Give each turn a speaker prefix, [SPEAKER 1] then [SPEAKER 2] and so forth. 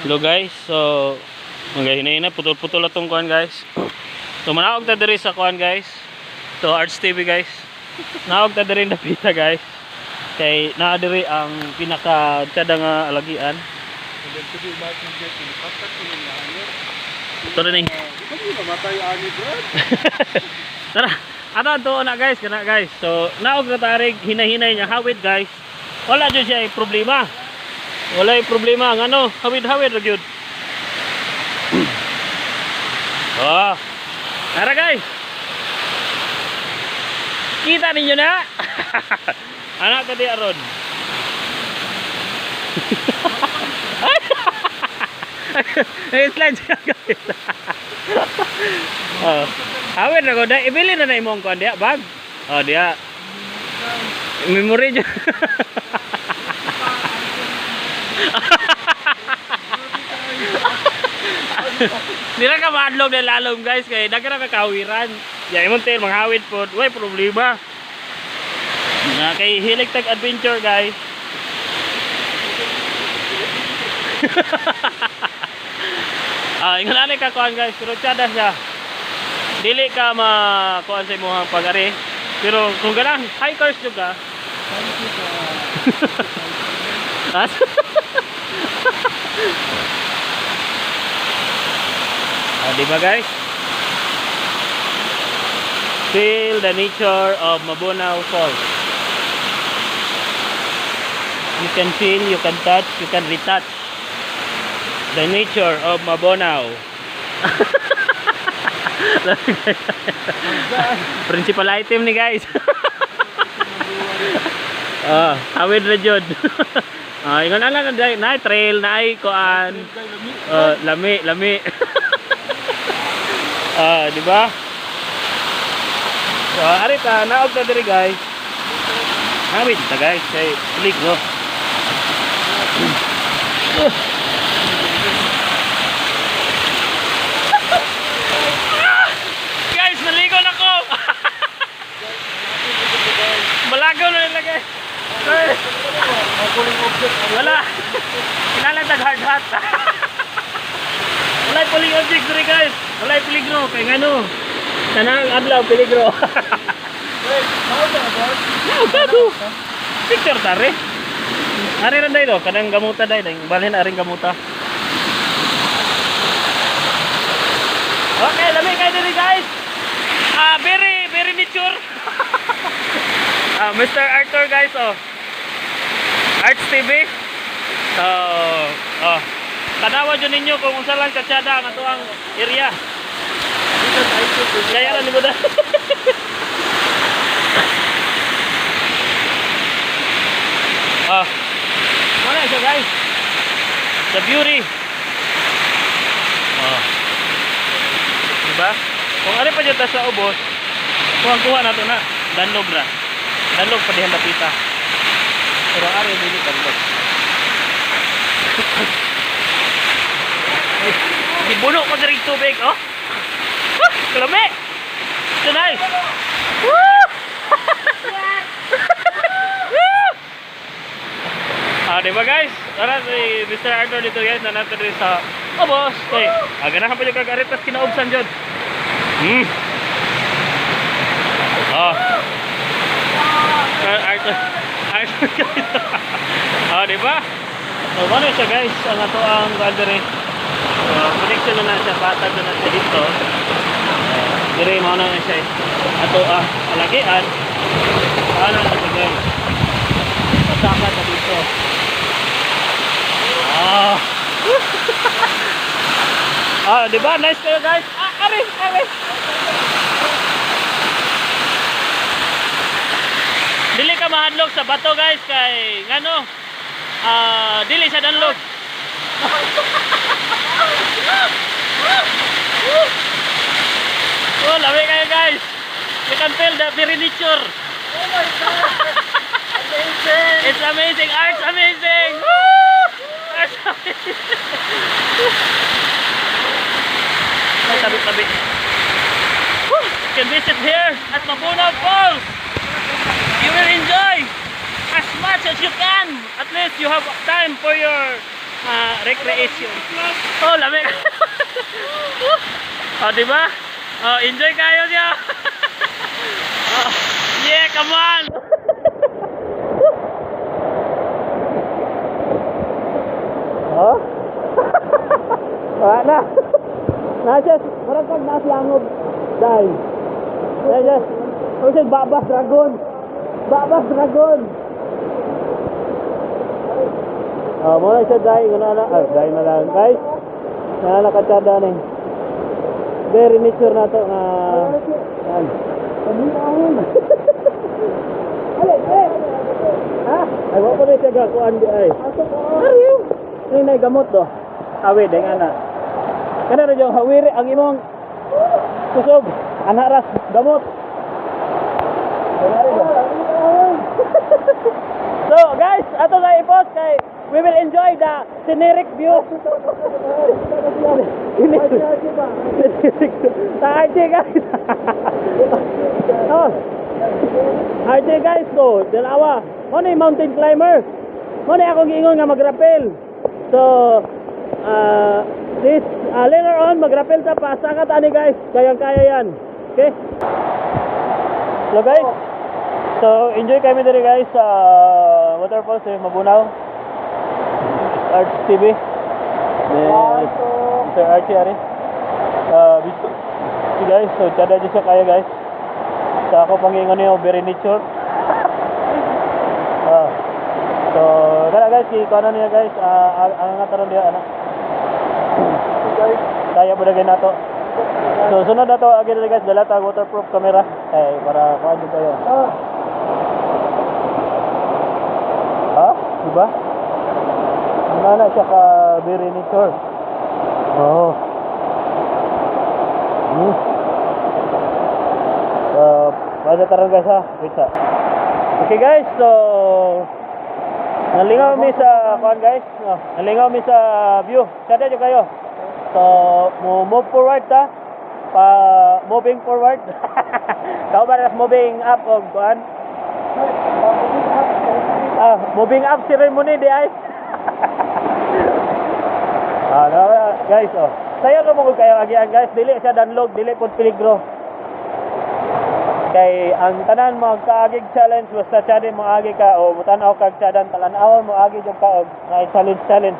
[SPEAKER 1] Hello guys, so magahinay na putol-putol atong kuan guys. So manawag ta diri sa kuan guys. To Arts TV guys. Nawag ta diri napita guys. Kay naa diri ang pinaka tsada nga alagian. Ito rin eh. Tara, ato na guys, kana guys. So naog na tarig hinahinay niya hawid guys. Wala jud siya problema. Wala problema ang ano, hawid-hawid ra gyud. Oh. Tara guys. Kita ninyo na. Anak tadi aron. Slide siya guys. Oh. Hawid na ko dai ibili na imong kon dia bag. Oh dia. Memory niya. Dila ka maadlog na lalom guys kay daghan ka kawiran. Ya imong tail manghawid pod, way problema. Na kay hilig tag adventure guys. Ingon ani ka kuan guys, pero tsada siya. Dili ka makuan sa imong pag-ari. Pero kung ganang hikers jud ka. Diba guys? Feel the nature of Mabonao Falls. You can feel, you can touch, you can retouch the nature of Mabonao. Principal item ni guys. Hawid na jud. Ingon ana na trail na ay kuan. Lami. Di ba? So, arita naog ta diri guys. Hawid ta guys, kay click no. Guys, naligo na ko. Malagaw na nila guys. Wala. Kinalang tag hard hat. Walay puling object diri guys. Walay peligro kay ngano. Kanang adlaw peligro. Picture tare. Ari ra dai do kanang gamuta dai balhin aring gamuta. Okay, lami kay diri guys. Very nature. Mr. Arthur guys Arts TV. So, tanawa dyan ninyo kung unsa lang katsada ang ato ang area. Kaya lang ni mo na. Mana siya guys? The beauty. Diba? Kung ari pa dyan ta sa ubos, kuha na ito na. Danlog na. Danlog pa dihan napita. Pero ari dili danlog. Dibuno ko diri tubig, oh. Kalami. Tunay. Woo! Diba guys? Tara si Mr. Arthur dito guys, nanata dito sa boss. Okay. Ganahan pa yung kagaritas kinaubsan dyan. Arthur guys. Diba? So, ano siya guys? Ang ato ang gandere. Connection na siya, patag na siya dito. Dire mo na siya ato alagian. Ano na siya guys? Pasaka na dito. Diba? Nice kayo guys. Ari. Dili ka mahadlok sa bato guys kay ngano? Dili sa danlog. Lami kayo guys. You can feel the very nature. Oh my god. Amazing. It's amazing. Art's amazing. Woo! Art's amazing. Tabi. You can visit here at Mabonao Falls. You will enjoy as much as you can. At least you have time for your recreation. Oh, lamig. Oh, di ba? Oh, enjoy kayo niya. Oh, yeah, come on. Oh. Wala na. Nasas, marang kang naslangog. Dahil. Nasas, nasas, babas dragon. Babas dragon. Oh, muna siya dahil. Dahil na lang. Guys, nakakatsada na eh. Very nature na to. Yan. Pamilahon. Ha? Ay, wako na siya gakuan di ay. Ariyo. Ini na gamot do. Awi deng anak. Kana ra yung hawiri ang imong kusog. Anak ras gamot. So guys, ato na i-post kay we will enjoy the scenic view. Sa RJ guys. Oh. RJ guys to, dalawa. Ano yung mountain climber? Ano akong giingon nga mag-rappel. So, later on, mag-rappel ta pa. Sakat ani guys, kayang-kaya yan. Okay? So guys, so enjoy kami dito guys sa waterfalls Mabunaw. Arts TV. Sir Archie Ari. So guys, so tada dyan siya kaya guys. Sa ako pangingon niyo, very nature. So, kaya guys, ikaw niya guys, ang ngataron dia anak. Kaya po lagay nato. So, sunod na to, again guys, dala ta waterproof camera. Para kuhaan din tayo. Ha? Diba? Mana siya ka very nature. Oh. Pada taron guys ha. Wait sa. Okay guys, so nalingaw mi sa kuan guys. Nalingaw mi sa view. Sada jo kayo. So, move forward ta. Moving forward. Kao ba moving up og kuan? Moving up ceremony di ay. Guys, sayo na mo kayo agian guys, dili siya danlog, dili pud peligro. Kay ang tanan mo kaagig challenge basta challenge mo agi ka o mutan-aw kag talan talan-awon mo agi jud ka og challenge